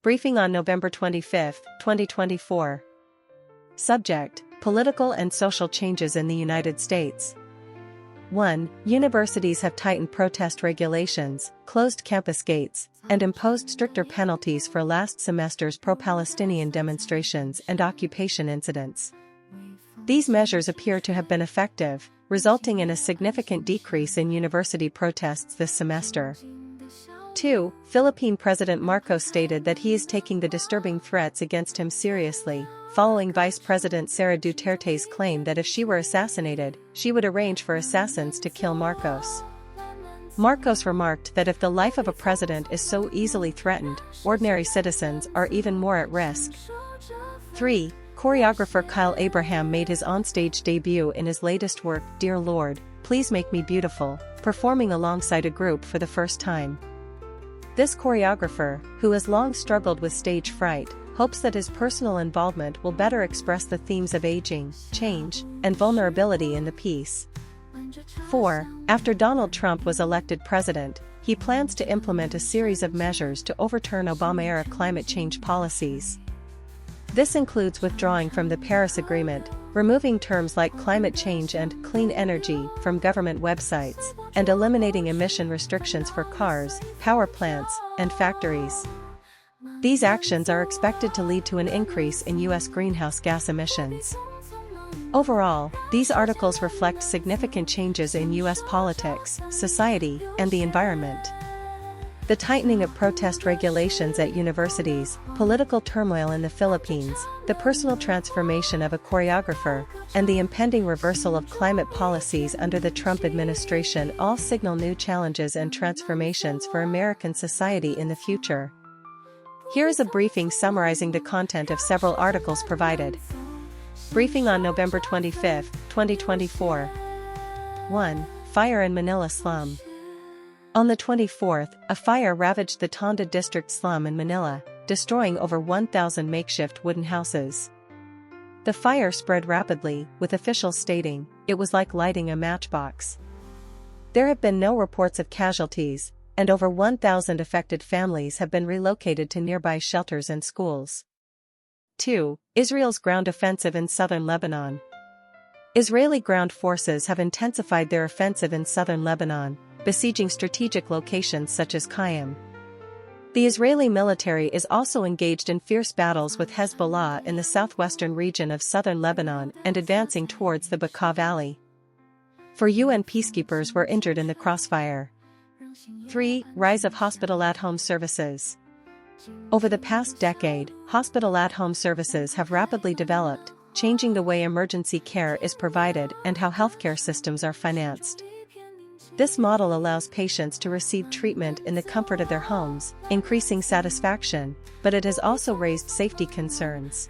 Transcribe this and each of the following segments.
Briefing on November 25, 2024. Subject: Political and social changes in the United States. 1. Universities have tightened protest regulations, closed campus gates, and imposed stricter penalties for last semester's pro-Palestinian demonstrations and occupation incidents. These measures appear to have been effective, resulting in a significant decrease in university protests this semester. 2. Philippine President Marcos stated that he is taking the disturbing threats against him seriously, following Vice President Sara Duterte's claim that if she were assassinated, she would arrange for assassins to kill Marcos. Marcos remarked that if the life of a president is so easily threatened, ordinary citizens are even more at risk. 3. Choreographer Kyle Abraham made his onstage debut in his latest work, Dear Lord, Please Make Me Beautiful, performing alongside a group for the first time. This choreographer, who has long struggled with stage fright, hopes that his personal involvement will better express the themes of aging, change, and vulnerability in the piece. 4. After Donald Trump was elected president, he plans to implement a series of measures to overturn Obama-era climate change policies. This includes withdrawing from the Paris Agreement, removing terms like climate change and clean energy from government websites, and eliminating emission restrictions for cars, power plants, and factories. These actions are expected to lead to an increase in U.S. greenhouse gas emissions. Overall, these articles reflect significant changes in U.S. politics, society, and the environment. The tightening of protest regulations at universities, political turmoil in the Philippines, the personal transformation of a choreographer, and the impending reversal of climate policies under the Trump administration all signal new challenges and transformations for American society in the future. Here is a briefing summarizing the content of several articles provided. Briefing on November 25, 2024. 1. Fire in Manila slum. On the 24th, a fire ravaged the Tonda district slum in Manila, destroying over 1,000 makeshift wooden houses. The fire spread rapidly, with officials stating, it was like lighting a matchbox. There have been no reports of casualties, and over 1,000 affected families have been relocated to nearby shelters and schools. 2. Israel's ground offensive in southern Lebanon. Israeli ground forces have intensified their offensive in southern Lebanon, besieging strategic locations such as Qaim. The Israeli military is also engaged in fierce battles with Hezbollah in the southwestern region of southern Lebanon and advancing towards the Bekaa Valley. 4 UN peacekeepers were injured in the crossfire. 3. Rise of hospital at-home services. Over the past decade, hospital at-home services have rapidly developed, changing the way emergency care is provided and how healthcare systems are financed. This model allows patients to receive treatment in the comfort of their homes, increasing satisfaction, but it has also raised safety concerns.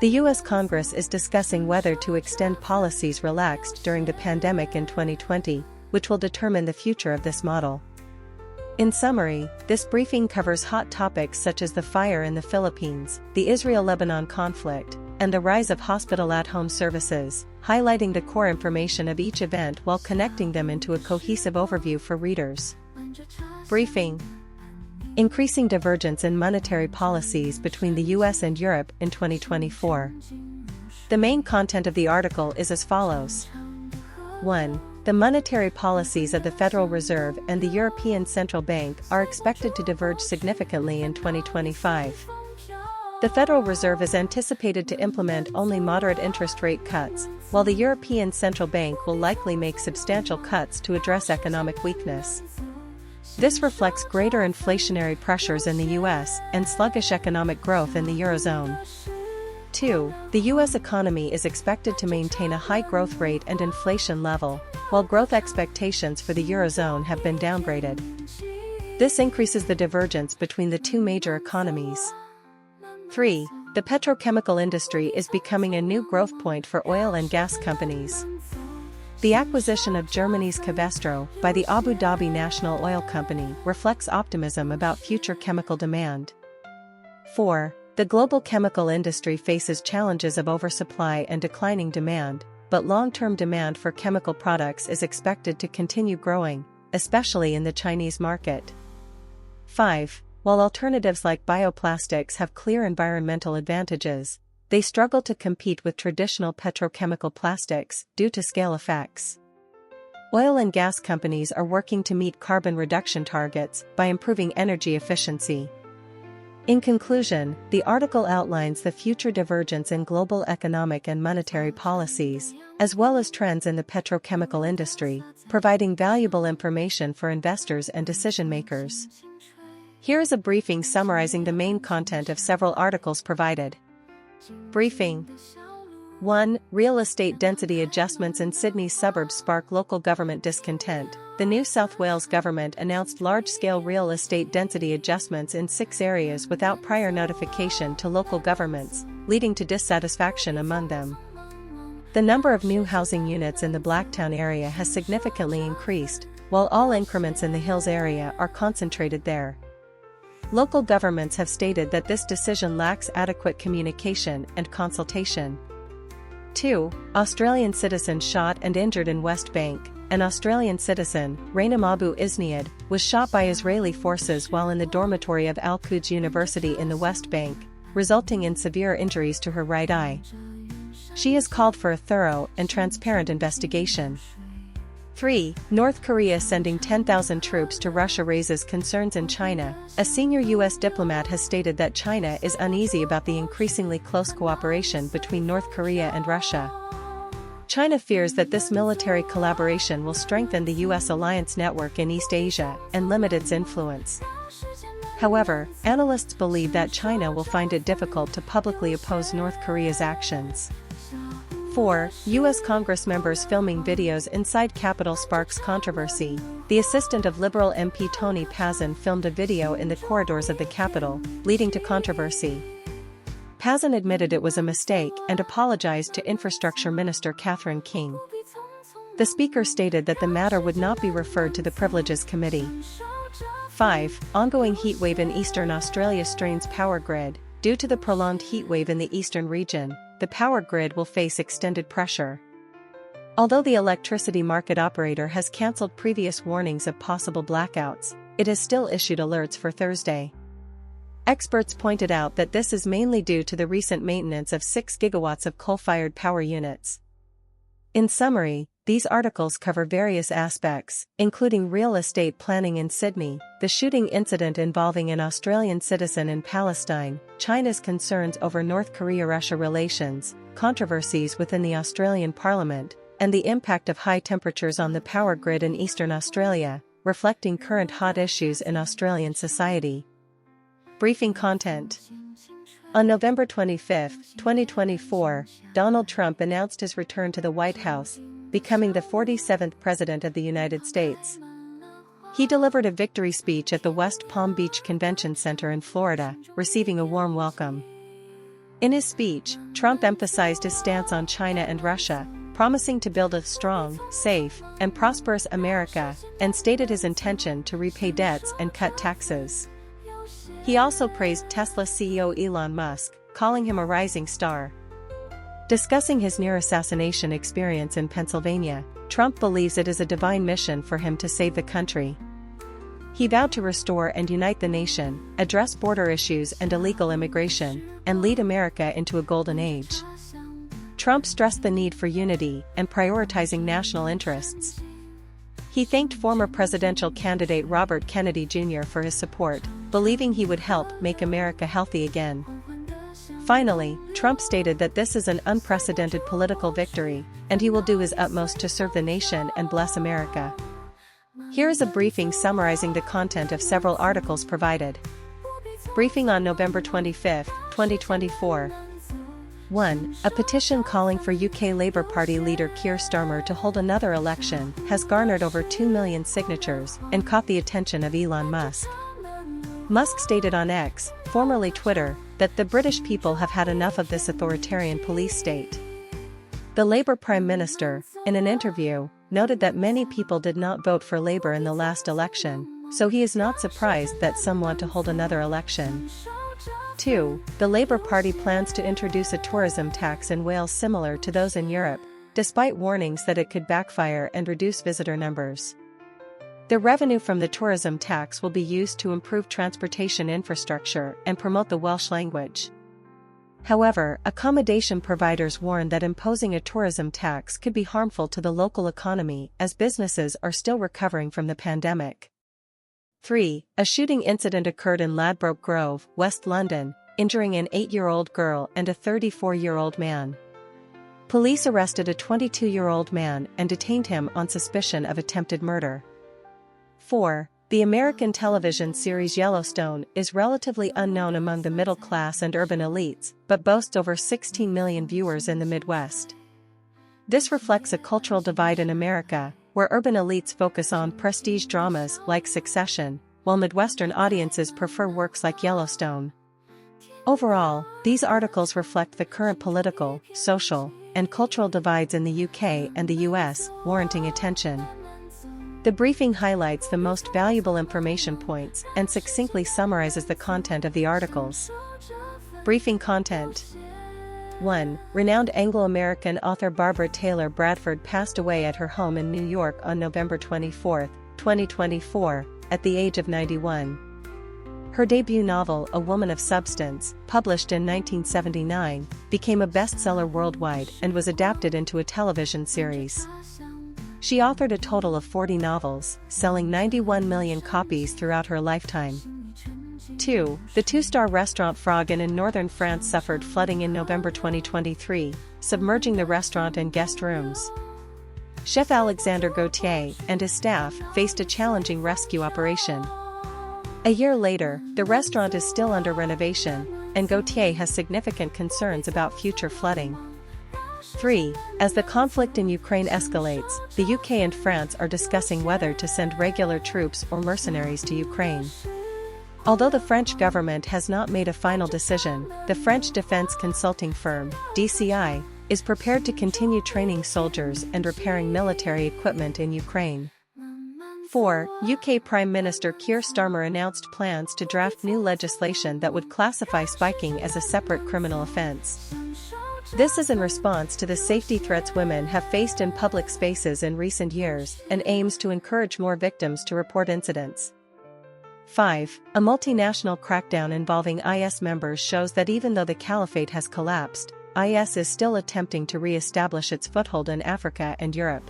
The U.S. Congress is discussing whether to extend policies relaxed during the pandemic in 2020, which will determine the future of this model. In summary, this briefing covers hot topics such as the fire in the Philippines, the Israel-Lebanon conflict, and the rise of hospital at-home services, highlighting the core information of each event while connecting them into a cohesive overview for readers. Briefing: Increasing divergence in monetary policies between the U.S. and Europe in 2024. The main content of the article is as follows. 1. The monetary policies of the Federal Reserve and the European Central Bank are expected to diverge significantly in 2025. The Federal Reserve is anticipated to implement only moderate interest rate cuts, while the European Central Bank will likely make substantial cuts to address economic weakness. This reflects greater inflationary pressures in the U.S. and sluggish economic growth in the Eurozone. 2. The U.S. economy is expected to maintain a high growth rate and inflation level, while growth expectations for the Eurozone have been downgraded. This increases the divergence between the two major economies. 3. The petrochemical industry is becoming a new growth point for oil and gas companies. The acquisition of Germany's Covestro by the Abu Dhabi National Oil Company reflects optimism about future chemical demand. 4. The global chemical industry faces challenges of oversupply and declining demand, but long-term demand for chemical products is expected to continue growing, especially in the Chinese market. 5. While alternatives like bioplastics have clear environmental advantages, they struggle to compete with traditional petrochemical plastics due to scale effects. Oil and gas companies are working to meet carbon reduction targets by improving energy efficiency. In conclusion, the article outlines the future divergence in global economic and monetary policies, as well as trends in the petrochemical industry, providing valuable information for investors and decision-makers. Here is a briefing summarizing the main content of several articles provided. Briefing 1. Real estate density adjustments in Sydney's suburbs spark local government discontent. The New South Wales government announced large-scale real estate density adjustments in 6 areas without prior notification to local governments, leading to dissatisfaction among them. The number of new housing units in the Blacktown area has significantly increased, while all increments in the Hills area are concentrated there. Local governments have stated that this decision lacks adequate communication and consultation. 2. Australian citizen shot and injured in West Bank. An Australian citizen, Rainam Abu Isniad, was shot by Israeli forces while in the dormitory of Al-Quds University in the West Bank, resulting in severe injuries to her right eye. She has called for a thorough and transparent investigation. 3. North Korea sending 10,000 troops to Russia raises concerns in China. A senior U.S. diplomat has stated that China is uneasy about the increasingly close cooperation between North Korea and Russia. China fears that this military collaboration will strengthen the U.S. alliance network in East Asia and limit its influence. However, analysts believe that China will find it difficult to publicly oppose North Korea's actions. 4. U.S. Congress members filming videos inside Capitol sparks controversy. The assistant of Liberal MP Tony Pazin filmed a video in the corridors of the Capitol, leading to controversy. Pazin admitted it was a mistake and apologized to Infrastructure Minister Catherine King. The speaker stated that the matter would not be referred to the Privileges Committee. 5. Ongoing heatwave in Eastern Australia strains power grid. Due to the prolonged heatwave in the eastern region, the power grid will face extended pressure. Although the electricity market operator has cancelled previous warnings of possible blackouts, it has still issued alerts for Thursday. Experts pointed out that this is mainly due to the recent maintenance of 6 gigawatts of coal-fired power units. In summary, these articles cover various aspects, including real estate planning in Sydney, the shooting incident involving an Australian citizen in Palestine, China's concerns over North Korea-Russia relations, controversies within the Australian Parliament, and the impact of high temperatures on the power grid in eastern Australia, reflecting current hot issues in Australian society. Briefing content. On November 25, 2024, Donald Trump announced his return to the White House, becoming the 47th President of the United States. He delivered a victory speech at the West Palm Beach Convention Center in Florida, receiving a warm welcome. In his speech, Trump emphasized his stance on China and Russia, promising to build a strong, safe, and prosperous America, and stated his intention to repay debts and cut taxes. He also praised Tesla CEO Elon Musk, calling him a rising star. Discussing his near-assassination experience in Pennsylvania, Trump believes it is a divine mission for him to save the country. He vowed to restore and unite the nation, address border issues and illegal immigration, and lead America into a golden age. Trump stressed the need for unity and prioritizing national interests. He thanked former presidential candidate Robert Kennedy Jr. for his support, believing he would help make America healthy again. Finally, Trump stated that this is an unprecedented political victory, and he will do his utmost to serve the nation and bless America. Here is a briefing summarizing the content of several articles provided. Briefing on November 25, 2024. 1. A petition calling for UK Labour Party leader Keir Starmer to hold another election has garnered over 2 million signatures and caught the attention of Elon Musk. Musk stated on X, formerly Twitter, that the British people have had enough of this authoritarian police state. The Labour Prime Minister, in an interview, noted that many people did not vote for Labour in the last election, so he is not surprised that some want to hold another election. 2. The Labour Party plans to introduce a tourism tax in Wales similar to those in Europe, despite warnings that it could backfire and reduce visitor numbers. The revenue from the tourism tax will be used to improve transportation infrastructure and promote the Welsh language. However, accommodation providers warn that imposing a tourism tax could be harmful to the local economy as businesses are still recovering from the pandemic. 3. A shooting incident occurred in Ladbroke Grove, West London, injuring an 8-year-old girl and a 34-year-old man. Police arrested a 22-year-old man and detained him on suspicion of attempted murder. 4. The American television series Yellowstone is relatively unknown among the middle class and urban elites, but boasts over 16 million viewers in the Midwest. This reflects a cultural divide in America, where urban elites focus on prestige dramas like Succession, while Midwestern audiences prefer works like Yellowstone. Overall, these articles reflect the current political, social, and cultural divides in the UK and the US, warranting attention. The briefing highlights the most valuable information points and succinctly summarizes the content of the articles. Briefing content. 1. Renowned Anglo-American author Barbara Taylor Bradford passed away at her home in New York on November 24, 2024, at the age of 91. Her debut novel, A Woman of Substance, published in 1979, became a bestseller worldwide and was adapted into a television series. She authored a total of 40 novels, selling 91 million copies throughout her lifetime. 2. The two-star restaurant Froggen in northern France suffered flooding in November 2023, submerging the restaurant and guest rooms. Chef Alexander Gauthier and his staff faced a challenging rescue operation. A year later, the restaurant is still under renovation, and Gauthier has significant concerns about future flooding. 3. As the conflict in Ukraine escalates, the UK and France are discussing whether to send regular troops or mercenaries to Ukraine. Although the French government has not made a final decision, the French defense consulting firm, DCI, is prepared to continue training soldiers and repairing military equipment in Ukraine. 4. UK Prime Minister Keir Starmer announced plans to draft new legislation that would classify spiking as a separate criminal offence. This is in response to the safety threats women have faced in public spaces in recent years and aims to encourage more victims to report incidents. 5. A multinational crackdown involving IS members shows that even though the caliphate has collapsed, IS is still attempting to re-establish its foothold in Africa and Europe.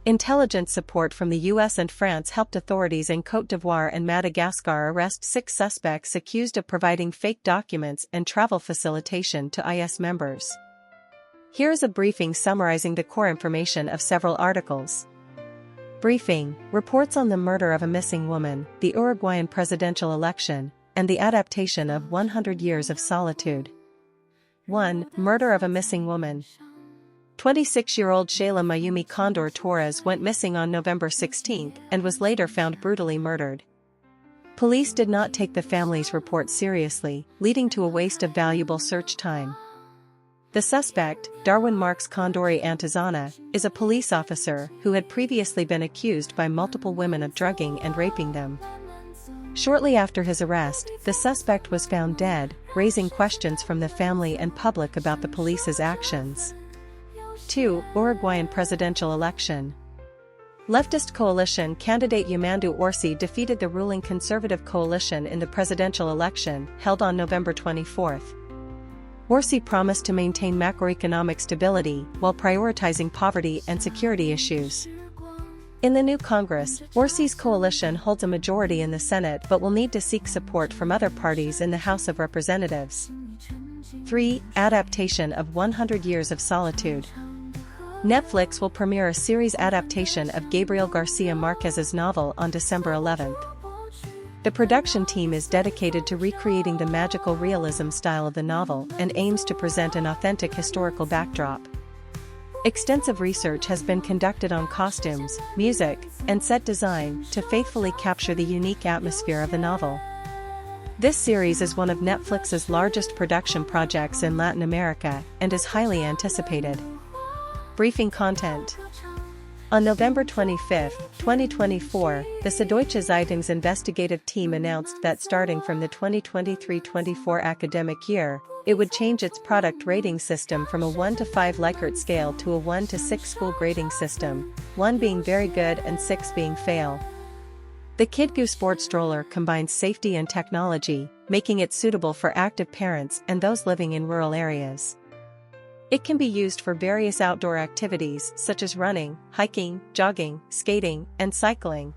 Intelligence support from the US and France helped authorities in Côte d'Ivoire and Madagascar arrest 6 suspects accused of providing fake documents and travel facilitation to IS members. Here is a briefing summarizing the core information of several articles. Briefing: reports on the murder of a missing woman, the Uruguayan presidential election, and the adaptation of 100 Years of Solitude. 1. Murder of a missing woman. 26-year-old Shayla Mayumi Condor Torres went missing on November 16 and was later found brutally murdered. Police did not take the family's report seriously, leading to a waste of valuable search time. The suspect, Darwin Marks Condori Antizana, is a police officer who had previously been accused by multiple women of drugging and raping them. Shortly after his arrest, the suspect was found dead, raising questions from the family and public about the police's actions. 2. Uruguayan presidential election. Leftist coalition candidate Yamandu Orsi defeated the ruling conservative coalition in the presidential election held on November 24. Orsi promised to maintain macroeconomic stability while prioritizing poverty and security issues. In the new Congress, Orsi's coalition holds a majority in the Senate but will need to seek support from other parties in the House of Representatives. 3. Adaptation of 100 Years of Solitude. Netflix will premiere a series adaptation of Gabriel Garcia Marquez's novel on December 11. The production team is dedicated to recreating the magical realism style of the novel and aims to present an authentic historical backdrop. Extensive research has been conducted on costumes, music, and set design to faithfully capture the unique atmosphere of the novel. This series is one of Netflix's largest production projects in Latin America and is highly anticipated. Briefing content. On November 25, 2024, the Süddeutsche Zeitung's investigative team announced that starting from the 2023-24 academic year, it would change its product rating system from a 1 to 5 Likert scale to a 1 to 6 school grading system, 1 being very good and 6 being fail, The KidGoo Sport stroller combines safety and technology, making it suitable for active parents and those living in rural areas. It can be used for various outdoor activities such as running, hiking, jogging, skating, and cycling.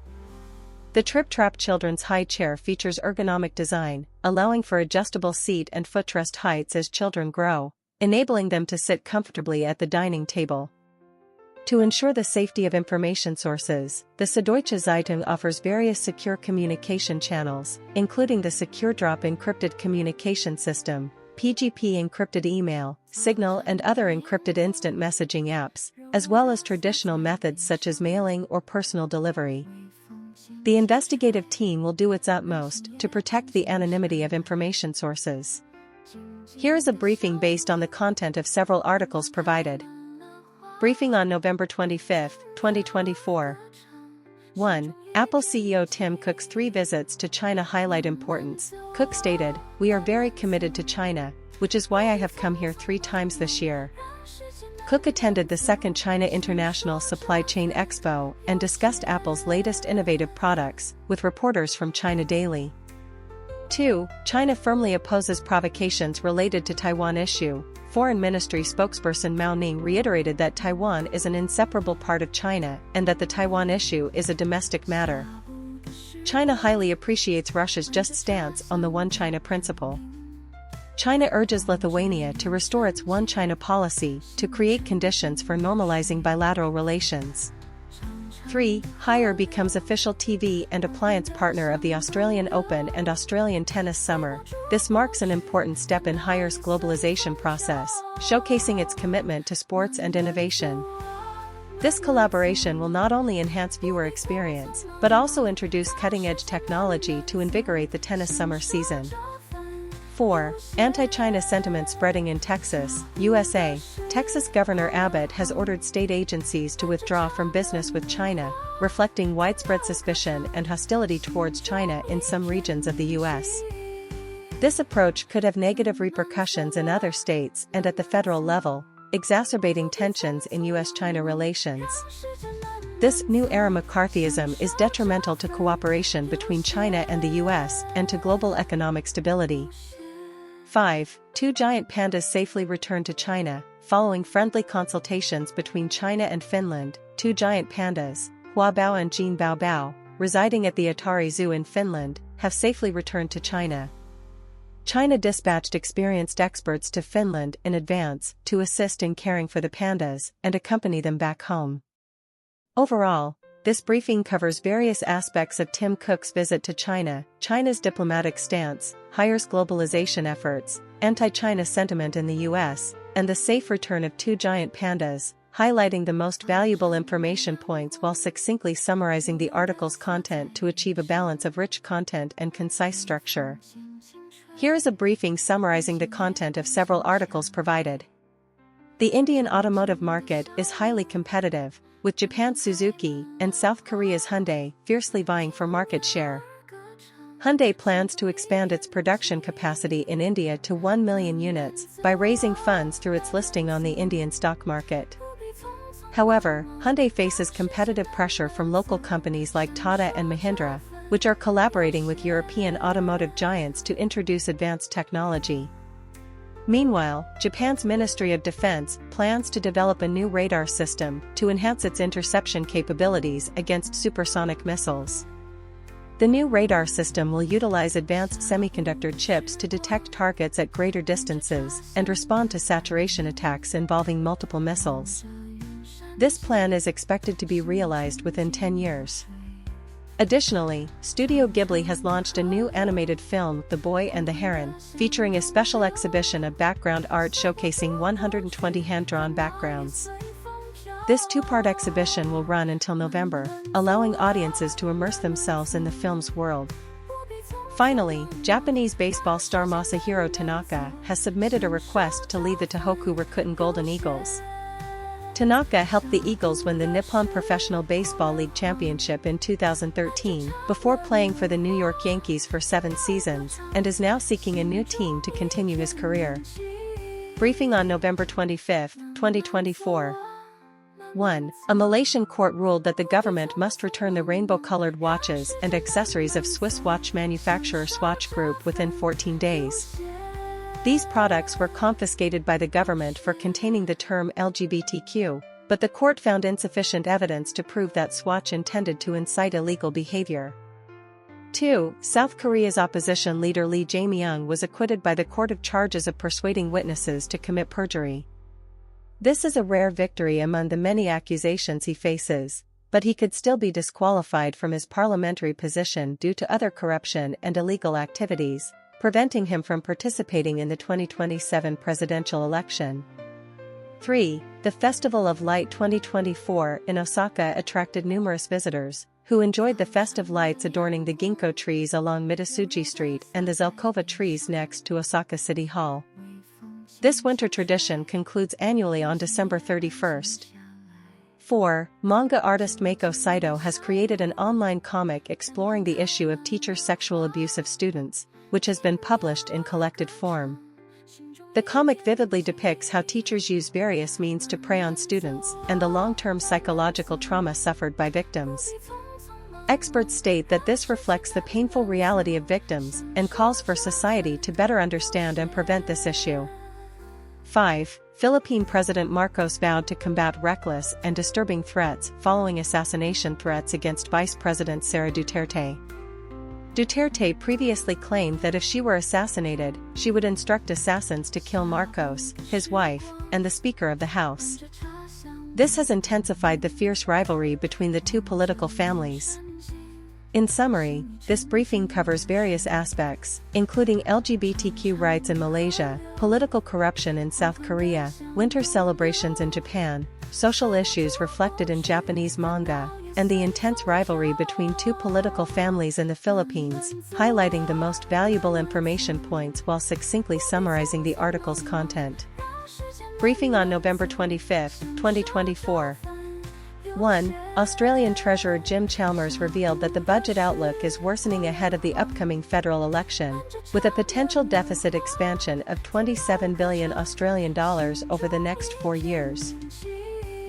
The Trip Trap Children's High Chair features ergonomic design, allowing for adjustable seat and footrest heights as children grow, enabling them to sit comfortably at the dining table. To ensure the safety of information sources, the Süddeutsche Zeitung offers various secure communication channels, including the Secure Drop encrypted communication system, PGP encrypted email, Signal and other encrypted instant messaging apps, as well as traditional methods such as mailing or personal delivery. The investigative team will do its utmost to protect the anonymity of information sources. Here is a briefing based on the content of several articles provided. Briefing on November 25, 2024. 1. Apple CEO Tim Cook's 3 visits to China highlight importance. Cook stated, "We are very committed to China, which is why I have come here 3 times this year." Cook attended the 2nd China International Supply Chain Expo and discussed Apple's latest innovative products with reporters from China Daily. 2. China firmly opposes provocations related to Taiwan issue. Foreign Ministry spokesperson Mao Ning reiterated that Taiwan is an inseparable part of China and that the Taiwan issue is a domestic matter. China highly appreciates Russia's just stance on the One China principle. China urges Lithuania to restore its One China policy to create conditions for normalizing bilateral relations. 3. Haier becomes official TV and appliance partner of the Australian Open and Australian Tennis Summer. This marks an important step in Haier's globalization process, showcasing its commitment to sports and innovation. This collaboration will not only enhance viewer experience, but also introduce cutting-edge technology to invigorate the tennis summer season. 4. Anti-China sentiment spreading in Texas, USA. Texas Governor Abbott has ordered state agencies to withdraw from business with China, reflecting widespread suspicion and hostility towards China in some regions of the U.S. This approach could have negative repercussions in other states and at the federal level, exacerbating tensions in U.S.-China relations. This new era McCarthyism is detrimental to cooperation between China and the U.S. and to global economic stability. 5. 2 giant pandas safely returned to China. Following friendly consultations between China and Finland, 2 giant pandas, Hua Bao and Jin Bao Bao, residing at the Atari Zoo in Finland, have safely returned to China. China dispatched experienced experts to Finland in advance to assist in caring for the pandas and accompany them back home. Overall, this briefing covers various aspects of Tim Cook's visit to China, China's diplomatic stance, Haier's globalization efforts, anti-China sentiment in the U.S., and the safe return of 2 giant pandas, highlighting the most valuable information points while succinctly summarizing the article's content to achieve a balance of rich content and concise structure. Here is a briefing summarizing the content of several articles provided. The Indian automotive market is highly competitive, with Japan's Suzuki and South Korea's Hyundai fiercely vying for market share. Hyundai plans to expand its production capacity in India to 1 million units by raising funds through its listing on the Indian stock market. However, Hyundai faces competitive pressure from local companies like Tata and Mahindra, which are collaborating with European automotive giants to introduce advanced technology. Meanwhile, Japan's Ministry of Defense plans to develop a new radar system to enhance its interception capabilities against supersonic missiles. The new radar system will utilize advanced semiconductor chips to detect targets at greater distances and respond to saturation attacks involving multiple missiles. This plan is expected to be realized within 10 years. Additionally, Studio Ghibli has launched a new animated film, The Boy and the Heron, featuring a special exhibition of background art showcasing 120 hand-drawn backgrounds. This 2-part exhibition will run until November, allowing audiences to immerse themselves in the film's world. Finally, Japanese baseball star Masahiro Tanaka has submitted a request to lead the Tohoku Rakuten Golden Eagles. Tanaka helped the Eagles win the Nippon Professional Baseball League Championship in 2013 before playing for the New York Yankees for 7 seasons and is now seeking a new team to continue his career. Briefing on November 25, 2024. 1. A Malaysian court ruled that the government must return the rainbow-colored watches and accessories of Swiss watch manufacturer Swatch Group within 14 days. These products were confiscated by the government for containing the term LGBTQ, but the court found insufficient evidence to prove that Swatch intended to incite illegal behavior. 2. South Korea's opposition leader Lee Jae-myung was acquitted by the court of charges of persuading witnesses to commit perjury. This is a rare victory among the many accusations he faces, but he could still be disqualified from his parliamentary position due to other corruption and illegal activities, preventing him from participating in the 2027 presidential election. 3. The Festival of Light 2024 in Osaka attracted numerous visitors, who enjoyed the festive lights adorning the ginkgo trees along Midasuji Street and the Zelkova trees next to Osaka City Hall. This winter tradition concludes annually on December 31st. 4. Manga artist Mako Saito has created an online comic exploring the issue of teacher sexual abuse of students, which has been published in collected form. The comic vividly depicts how teachers use various means to prey on students and the long-term psychological trauma suffered by victims. Experts state that this reflects the painful reality of victims and calls for society to better understand and prevent this issue. 5. Philippine President Marcos vowed to combat reckless and disturbing threats following assassination threats against Vice President Sara Duterte. Duterte previously claimed that if she were assassinated, she would instruct assassins to kill Marcos, his wife, and the Speaker of the House. This has intensified the fierce rivalry between the two political families. In summary, this briefing covers various aspects, including LGBTQ rights in Malaysia, political corruption in South Korea, winter celebrations in Japan, social issues reflected in Japanese manga, and the intense rivalry between two political families in the Philippines, highlighting the most valuable information points while succinctly summarizing the article's content. Briefing on November 25, 2024. 1. Australian Treasurer Jim Chalmers revealed that the budget outlook is worsening ahead of the upcoming federal election, with a potential deficit expansion of $27 billion over the next 4 years.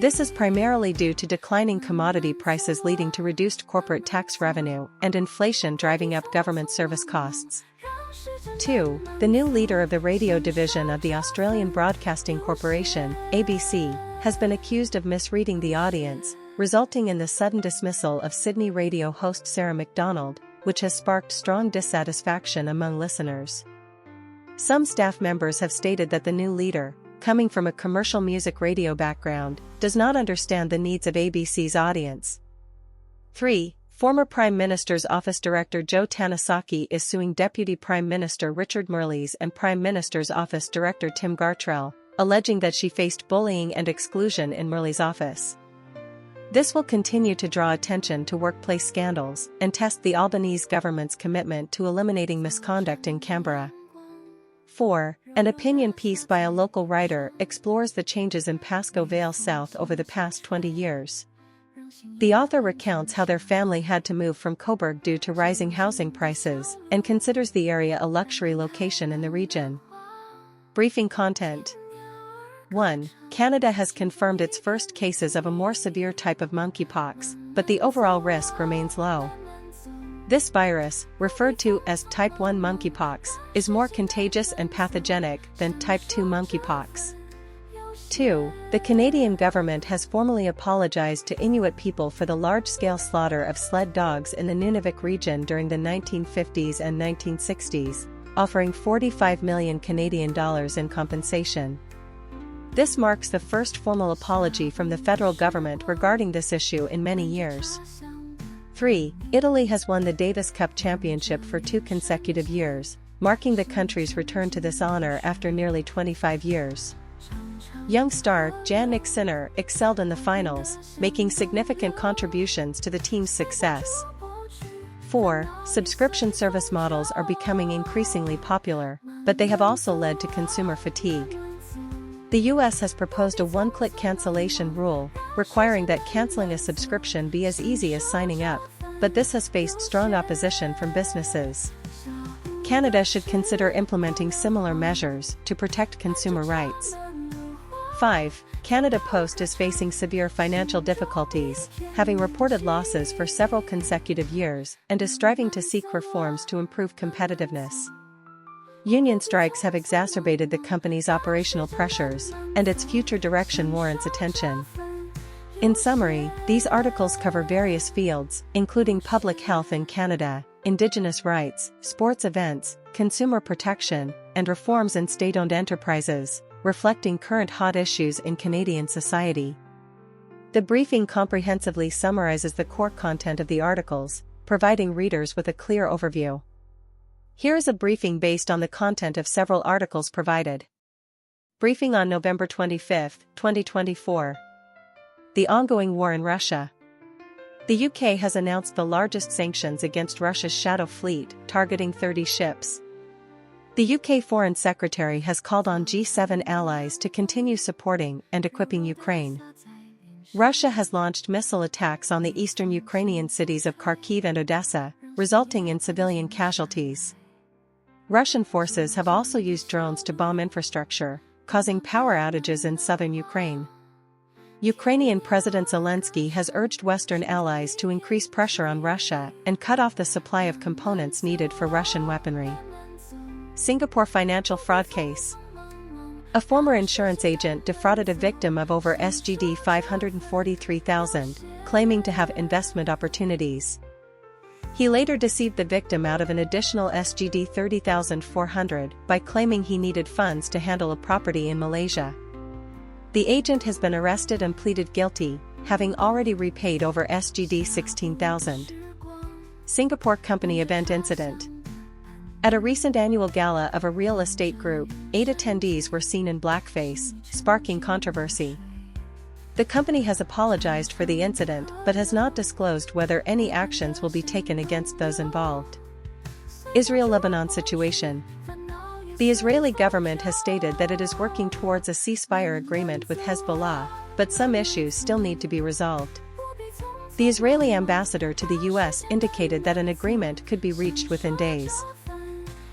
This is primarily due to declining commodity prices leading to reduced corporate tax revenue and inflation driving up government service costs. 2. The new leader of the radio division of the Australian Broadcasting Corporation, ABC, has been accused of misreading the audience, resulting in the sudden dismissal of Sydney radio host Sarah McDonald, which has sparked strong dissatisfaction among listeners. Some staff members have stated that the new leader, coming from a commercial music radio background, does not understand the needs of ABC's audience. 3. Former Prime Minister's Office Director Joe Tanasaki is suing Deputy Prime Minister Richard Marles and Prime Minister's Office Director Tim Gartrell, alleging that she faced bullying and exclusion in Marles' office. This will continue to draw attention to workplace scandals and test the Albanese government's commitment to eliminating misconduct in Canberra. 4. An opinion piece by a local writer explores the changes in Pascoe Vale South over the past 20 years. The author recounts how their family had to move from Coburg due to rising housing prices and considers the area a luxury location in the region. Briefing content. 1. Canada has confirmed its first cases of a more severe type of monkeypox, but the overall risk remains low. This virus, referred to as type 1 monkeypox, is more contagious and pathogenic than type 2 monkeypox. 2. The Canadian government has formally apologized to Inuit people for the large-scale slaughter of sled dogs in the Nunavik region during the 1950s and 1960s, offering $45 million Canadian dollars in compensation. This marks the first formal apology from the federal government regarding this issue in many years. 3. Italy has won the Davis Cup championship for 2 consecutive years, marking the country's return to this honor after nearly 25 years. Young star Jannik Sinner excelled in the finals, making significant contributions to the team's success. 4. Subscription service models are becoming increasingly popular, but they have also led to consumer fatigue. The U.S. has proposed a one-click cancellation rule, requiring that canceling a subscription be as easy as signing up, but this has faced strong opposition from businesses. Canada should consider implementing similar measures to protect consumer rights. 5. Canada Post is facing severe financial difficulties, having reported losses for several consecutive years, and is striving to seek reforms to improve competitiveness. Union strikes have exacerbated the company's operational pressures, and its future direction warrants attention. In summary, these articles cover various fields, including public health in Canada, Indigenous rights, sports events, consumer protection, and reforms in state-owned enterprises, reflecting current hot issues in Canadian society. The briefing comprehensively summarizes the core content of the articles, providing readers with a clear overview. Here is a briefing based on the content of several articles provided. Briefing on November 25, 2024. The ongoing war in Russia. The UK has announced the largest sanctions against Russia's shadow fleet, targeting 30 ships. The UK Foreign Secretary has called on G7 allies to continue supporting and equipping Ukraine. Russia has launched missile attacks on the eastern Ukrainian cities of Kharkiv and Odessa, resulting in civilian casualties. Russian forces have also used drones to bomb infrastructure, causing power outages in southern Ukraine. Ukrainian President Zelensky has urged Western allies to increase pressure on Russia and cut off the supply of components needed for Russian weaponry. Singapore financial fraud case. A former insurance agent defrauded a victim of over SGD 543,000, claiming to have investment opportunities. He later deceived the victim out of an additional SGD 30,400 by claiming he needed funds to handle a property in Malaysia. The agent has been arrested and pleaded guilty, having already repaid over SGD 16,000. Singapore company event incident. At a recent annual gala of a real estate group, 8 attendees were seen in blackface, sparking controversy. The company has apologized for the incident but has not disclosed whether any actions will be taken against those involved. Israel-Lebanon situation. The Israeli government has stated that it is working towards a ceasefire agreement with Hezbollah, but some issues still need to be resolved. The Israeli ambassador to the US indicated that an agreement could be reached within days.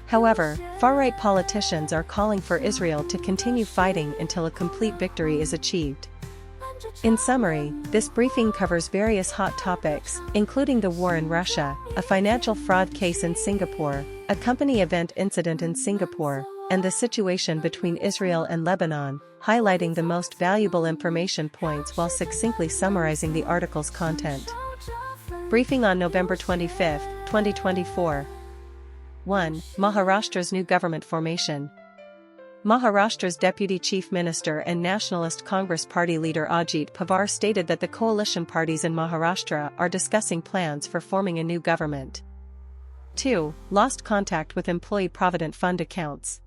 However, far-right politicians are calling for Israel to continue fighting until a complete victory is achieved. In summary, this briefing covers various hot topics, including the war in Russia, a financial fraud case in Singapore, a company event incident in Singapore, and the situation between Israel and Lebanon, highlighting the most valuable information points while succinctly summarizing the article's content. Briefing on November 25, 2024. 1. Maharashtra's new government formation. Maharashtra's Deputy Chief Minister and Nationalist Congress Party leader Ajit Pawar stated that the coalition parties in Maharashtra are discussing plans for forming a new government. 2. Lost contact with employee provident fund accounts.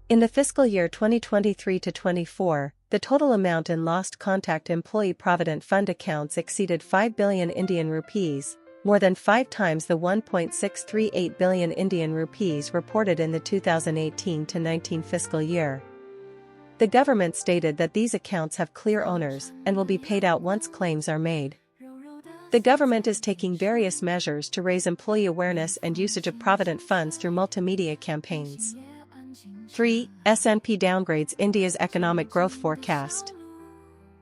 In the fiscal year 2023-24, the total amount in lost contact employee provident fund accounts exceeded 5 billion Indian rupees, more than 5 times the 1.638 billion Indian rupees reported in the 2018-19 fiscal year. The government stated that these accounts have clear owners and will be paid out once claims are made. The government is taking various measures to raise employee awareness and usage of provident funds through multimedia campaigns. 3. S&P downgrades India's economic growth forecast.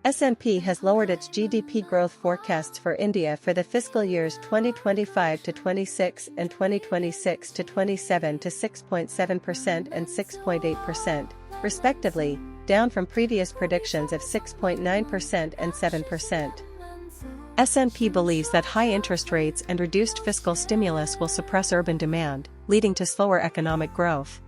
S&P has lowered its GDP growth forecasts for India for the fiscal years 2025-26 and 2026-27 to 6.7% and 6.8%, respectively, down from previous predictions of 6.9% and 7%. S&P believes that high interest rates and reduced fiscal stimulus will suppress urban demand, leading to slower economic growth.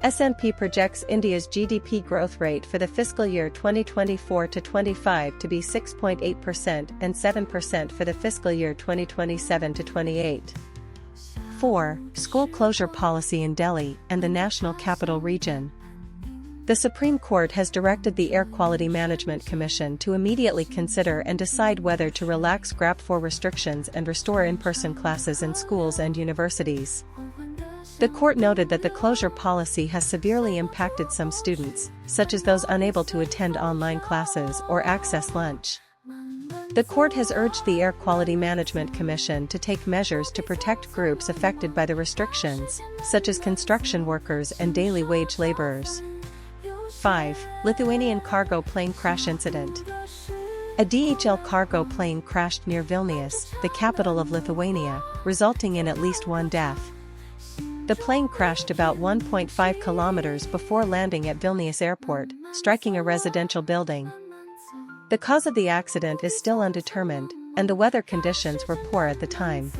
S&P projects India's GDP growth rate for the fiscal year 2024-25 to be 6.8% and 7% for the fiscal year 2027-28. 4. School closure policy in Delhi and the National Capital Region. The Supreme Court has directed the Air Quality Management Commission to immediately consider and decide whether to relax GRAP 4 restrictions and restore in-person classes in schools and universities. The court noted that the closure policy has severely impacted some students, such as those unable to attend online classes or access lunch. The court has urged the Air Quality Management Commission to take measures to protect groups affected by the restrictions, such as construction workers and daily wage laborers. 5. Lithuanian cargo plane crash incident. A DHL cargo plane crashed near Vilnius, the capital of Lithuania, resulting in at least one death. The plane crashed about 1.5 kilometers before landing at Vilnius airport, striking a residential building. The cause of the accident is still undetermined, and the weather conditions were poor at the time.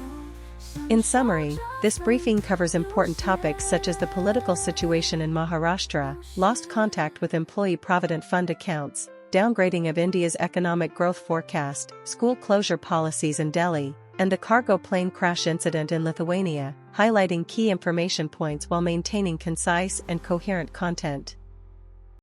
In summary, this briefing covers important topics such as the political situation in Maharashtra, lost contact with employee provident fund accounts, downgrading of India's economic growth forecast, school closure policies in Delhi, and the cargo plane crash incident in Lithuania, highlighting key information points while maintaining concise and coherent content.